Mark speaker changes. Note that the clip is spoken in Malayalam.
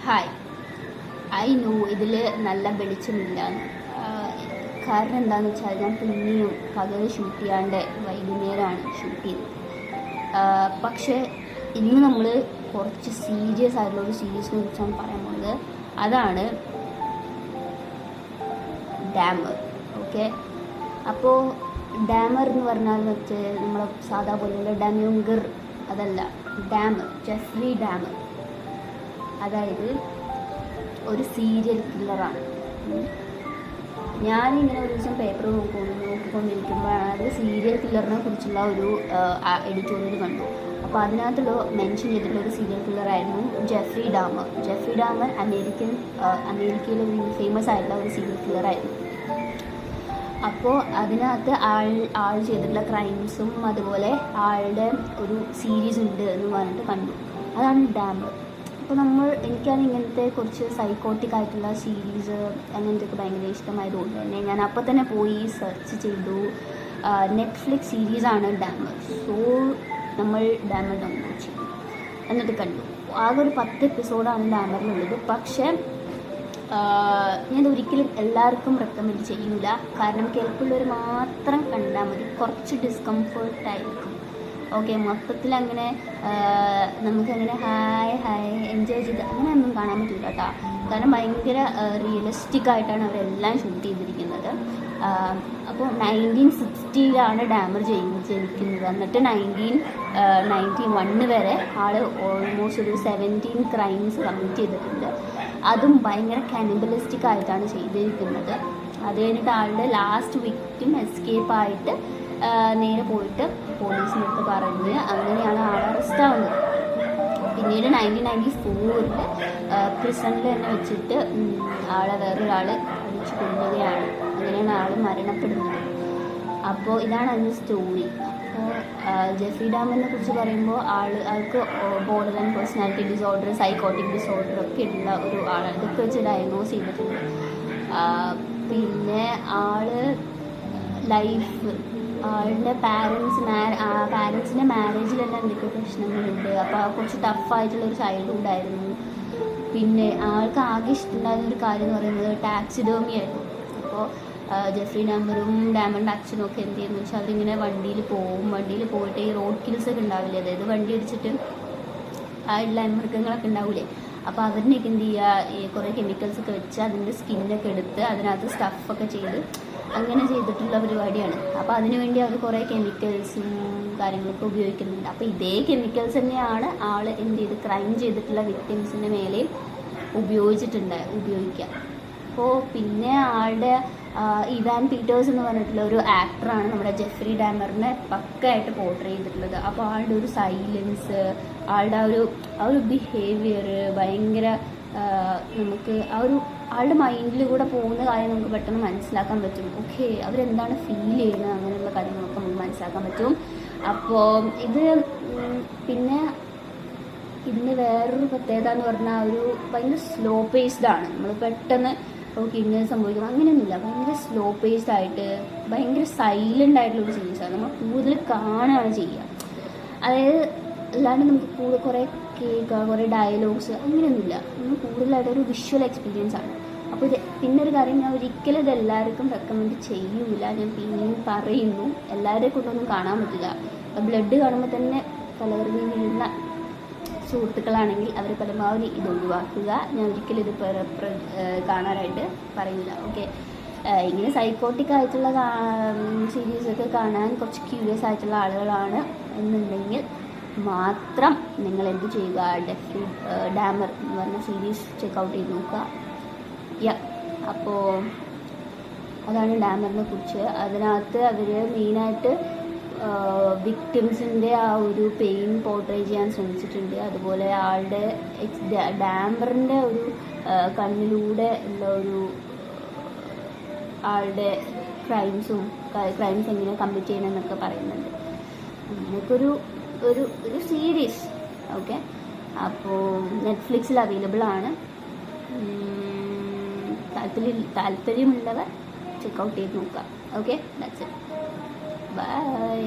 Speaker 1: ഹായ്, ഐ നോ ഇതിൽ നല്ല വെളിച്ചമില്ല. കാരണം എന്താണെന്ന് വെച്ചാൽ ഞാൻ പിന്നെയും പകൽ ഷൂട്ട് ചെയ്യാണ്ട് വൈകുന്നേരമാണ് ഷൂട്ട് ചെയ്തത്. പക്ഷേ ഇന്ന് നമ്മൾ കുറച്ച് സീരിയസ് ആയിട്ടുള്ള ഒരു സീരീസിനെ കുറിച്ചാണ് പറയാൻ പോകുന്നത്. അതാണ് ഡാമർ. ഓക്കെ, അപ്പോൾ ഡാമർ എന്ന് പറഞ്ഞാൽ നമ്മൾ സാധാ പോലെയുള്ള ഡമ്യൂങ്കർ അതല്ല, ഡാമർ, ജെഫ്രി ഡാമർ. അതായത് ഒരു സീരിയൽ കില്ലറാണ്. ഞാനിങ്ങനെ ഒരു ദിവസം പേപ്പർ നോക്കിക്കൊണ്ടിരിക്കുമ്പോഴാണ് അത് സീരിയൽ കില്ലറിനെ കുറിച്ചുള്ള ഒരു എഡിറ്റോറിയൽ കണ്ടു. അപ്പോൾ അതിനകത്തുള്ള മെൻഷൻ ചെയ്തിട്ടുള്ള ഒരു സീരിയൽ കില്ലറായിരുന്നു ജെഫ്രി ഡാമർ. ജെഫ്രി ഡാമർ അമേരിക്കയിലെ ഒരു ഫേമസ് ആയിട്ടുള്ള ഒരു സീരിയൽ കില്ലറായിരുന്നു. അപ്പോൾ അതിനകത്ത് ആൾ ചെയ്തിട്ടുള്ള ക്രൈംസും അതുപോലെ ആളുടെ ഒരു സീരീസ് ഉണ്ട് എന്ന് പറഞ്ഞിട്ട് കണ്ടു. അതാണ് ഡാമർ. അപ്പോൾ എനിക്കാണ് ഇങ്ങനത്തെ കുറച്ച് സൈക്കോട്ടിക് ആയിട്ടുള്ള സീരീസ് അങ്ങനത്തെയൊക്കെ ഭയങ്കര ഇഷ്ടമായതുകൊണ്ട് തന്നെ ഞാൻ അപ്പോൾ തന്നെ പോയി സെർച്ച് ചെയ്തു. നെറ്റ്ഫ്ലിക്സ് സീരീസാണ് ഡാമർ. സോ നമ്മൾ ഡാമർ ഡൗൺലോഡ് ചെയ്തു, എന്നിട്ട് കണ്ടു. ആകെ ഒരു 10 എപ്പിസോഡാണ് ഡാമറിലുള്ളത്. പക്ഷേ ഞാൻ ഒരിക്കലും എല്ലാവർക്കും റെക്കമെൻഡ് ചെയ്യൂല. കാരണം കേൾപ്പുള്ളവർ മാത്രം കണ്ടാൽ മതി. കുറച്ച് ഡിസ്കംഫേർട്ടായിരിക്കും. ഓക്കെ, മൊത്തത്തിൽ അങ്ങനെ നമുക്കങ്ങനെ ഹായ് എൻജോയ് ചെയ്ത് അങ്ങനെ ഒന്നും കാണാൻ പറ്റില്ല കേട്ടോ. കാരണം ഭയങ്കര റിയലിസ്റ്റിക് ആയിട്ടാണ് അവരെല്ലാം ഷൂട്ട് ചെയ്തിരിക്കുന്നത്. അപ്പോൾ 1960 ഡാമർ ജനിക്കുന്നത്. എന്നിട്ട് 1991 വരെ ആൾ ഓൾമോസ്റ്റ് ഒരു 17 ക്രൈംസ് കമ്മിറ്റ് ചെയ്തിട്ടുണ്ട്. അതും ഭയങ്കര കാനിബലിസ്റ്റിക് ആയിട്ടാണ് ചെയ്തിരിക്കുന്നത്. അത് കഴിഞ്ഞിട്ട് ആളുടെ ലാസ്റ്റ് വിക്ടിം എസ്കേപ്പായിട്ട് നേരെ പോയിട്ട് പോലീസിൻ്റെ അടുത്ത് പറഞ്ഞ് അങ്ങനെയാണ് ആൾ അറസ്റ്റ് ആവുന്നത്. പിന്നീട് 1994 പ്രിസണിൽ തന്നെ വെച്ചിട്ട് ആളെ വേറൊരാൾ അടിച്ചു കൊല്ലുകയാണ്. അങ്ങനെയാണ് ആൾ മരണപ്പെടുന്നത്. അപ്പോൾ ഇതാണ് അതിൻ്റെ സ്റ്റോറി. അപ്പോൾ ജെഫ്രി ഡാമറിനെ കുറിച്ച് പറയുമ്പോൾ ആൾക്ക് border line personality disorder, psychotic disorder ഒക്കെ ഉള്ള ഒരു ആളാണ്. ഇതൊക്കെ വെച്ച് ഡയഗ്നോസ് ചെയ്തിട്ടുണ്ട്. പിന്നെ ആളുടെ പാരൻസിൻ്റെ മാരേജിൽ തന്നെ എന്തൊക്കെ പ്രശ്നങ്ങളുണ്ട്. അപ്പോൾ കുറച്ച് ടഫായിട്ടുള്ളൊരു ചൈൽഡ്ഹുഡ് ആയിരുന്നു. പിന്നെ ആൾക്ക് ആകെ ഇഷ്ടമുണ്ടായിരുന്നൊരു കാര്യം എന്ന് പറയുന്നത് ടാക്സിഡേർമി ആയിരുന്നു. അപ്പോൾ ജെഫ്രി ഡാമറിൻ്റെ അച്ഛനും ഒക്കെ എന്ത് ചെയ്യുന്നു വെച്ചാൽ അവരിങ്ങനെ വണ്ടിയിൽ പോയിട്ട് ഈ റോഡ് കിൽസ് ഒക്കെ ഉണ്ടാവില്ലേ, അതായത് വണ്ടി അടിച്ചിട്ട് ഉള്ള മൃഗങ്ങളൊക്കെ ഉണ്ടാവില്ലേ, അപ്പോൾ അവരിനൊക്കെ എന്ത് ചെയ്യുക, ഈ കുറേ കെമിക്കൽസൊക്കെ വെച്ച് അതിൻ്റെ സ്കിന്നൊക്കെ എടുത്ത് അതിനകത്ത് സ്റ്റഫൊക്കെ ചെയ്ത് അങ്ങനെ ചെയ്തിട്ടുള്ള പരിപാടിയാണ്. അപ്പോൾ അതിനുവേണ്ടി അവർ കുറേ കെമിക്കൽസും കാര്യങ്ങളൊക്കെ ഉപയോഗിക്കുന്നുണ്ട്. അപ്പോൾ ഇതേ കെമിക്കൽസ് തന്നെയാണ് ആൾ എന്ത് ചെയ്ത് ക്രൈം ചെയ്തിട്ടുള്ള വിക്ടിംസിൻ്റെ മേലെയും ഉപയോഗിക്കുക. അപ്പോൾ പിന്നെ ആളുടെ ഇവാൻ പീറ്റേഴ്സ് എന്ന് പറഞ്ഞിട്ടുള്ള ഒരു ആക്ടറാണ് നമ്മുടെ ജെഫ്രി ഡാമറിനെ പക്കയായിട്ട് പോർട്രേ ചെയ്തിട്ടുള്ളത്. അപ്പോൾ ആളുടെ ഒരു സൈലൻസ്, ആളുടെ ആ ഒരു ബിഹേവിയർ ഭയങ്കര നമുക്ക് ആളുടെ മൈൻഡിൽ കൂടെ പോകുന്ന കാര്യം നമുക്ക് പെട്ടെന്ന് മനസ്സിലാക്കാൻ പറ്റും. ഓക്കെ, അവരെന്താണ് ഫീൽ ചെയ്യുന്നത്, അങ്ങനെയുള്ള കാര്യങ്ങളൊക്കെ നമുക്ക് മനസ്സിലാക്കാൻ പറ്റും. അപ്പോൾ പിന്നെ ഇതിൻ്റെ വേറൊരു പ്രത്യേകത എന്ന് പറഞ്ഞാൽ ഒരു ഭയങ്കര സ്ലോ പേസ്ഡ് ആണ്. നമ്മൾ പെട്ടെന്ന് ഓക്കെ ഇങ്ങനെ സംഭവിക്കും അങ്ങനെയൊന്നുമില്ല. ഭയങ്കര സ്ലോ പേസ്ഡ് ആയിട്ട് ഭയങ്കര സൈലൻ്റ് ആയിട്ടുള്ളൊരു സീരീസാണ്. നമ്മൾ കൂടുതൽ കാണുകയാണ് ചെയ്യുക. അതായത് അല്ലാണ്ട് നമുക്ക് കുറേ കേൾക്കുക, കുറേ ഡയലോഗ്സ് അങ്ങനെയൊന്നുമില്ല. നമ്മൾ കൂടുതലായിട്ടൊരു വിഷ്വൽ എക്സ്പീരിയൻസ് ആണ്. അപ്പോൾ പിന്നെ ഒരു കാര്യം, ഞാൻ ഒരിക്കലും ഇത് എല്ലാവർക്കും റെക്കമെൻഡ് ചെയ്യൂല. ഞാൻ പിന്നെയും പറയുന്നു, എല്ലാവരെയും കൊണ്ടൊന്നും കാണാൻ പറ്റില്ല. ബ്ലഡ് കാണുമ്പോൾ തന്നെ കലർന്നിലുള്ള സുഹൃത്തുക്കളാണെങ്കിൽ അവർ പരമാവധി ഇത് ഒഴിവാക്കുക. ഞാൻ ഒരിക്കലും ഇത് കാണാനായിട്ട് പറയില്ല. ഓക്കെ, ഇങ്ങനെ സൈക്കോട്ടിക് ആയിട്ടുള്ള സീരീസൊക്കെ കാണാൻ കുറച്ച് ക്യൂരിയസ് ആയിട്ടുള്ള ആളുകളാണ് എന്നുണ്ടെങ്കിൽ മാത്രം നിങ്ങൾ എന്ത് ചെയ്യുക, ജെഫ്രി ഡാമർ എന്ന് പറഞ്ഞ സീരീസ് ചെക്കൗട്ട് ചെയ്ത് നോക്കുക. അപ്പോൾ അതാണ് ഡാമറിനെ കുറിച്ച്. അതിനകത്ത് അവർ മെയിനായിട്ട് വിക്ടിംസിൻ്റെ ആ ഒരു പെയിൻ പോർട്രേ ചെയ്യാൻ ശ്രമിച്ചിട്ടുണ്ട്. അതുപോലെ ആളുടെ ഡാമറിൻ്റെ ഒരു കണ്ണിലൂടെ ഉള്ള ആളുടെ ക്രൈംസ് എങ്ങനെ കമ്മിറ്റ് ചെയ്യണമെന്നൊക്കെ പറയുന്നുണ്ട്. അങ്ങനെയൊക്കെ ഒരു സീരീസ്. ഓക്കെ, അപ്പോൾ നെറ്റ്ഫ്ലിക്സിൽ അവൈലബിൾ ആണ്. താല്പര്യമുള്ളവർ ചെക്കൗട്ട് ചെയ്ത് നോക്കാം. Okay, that's it. ബൈ.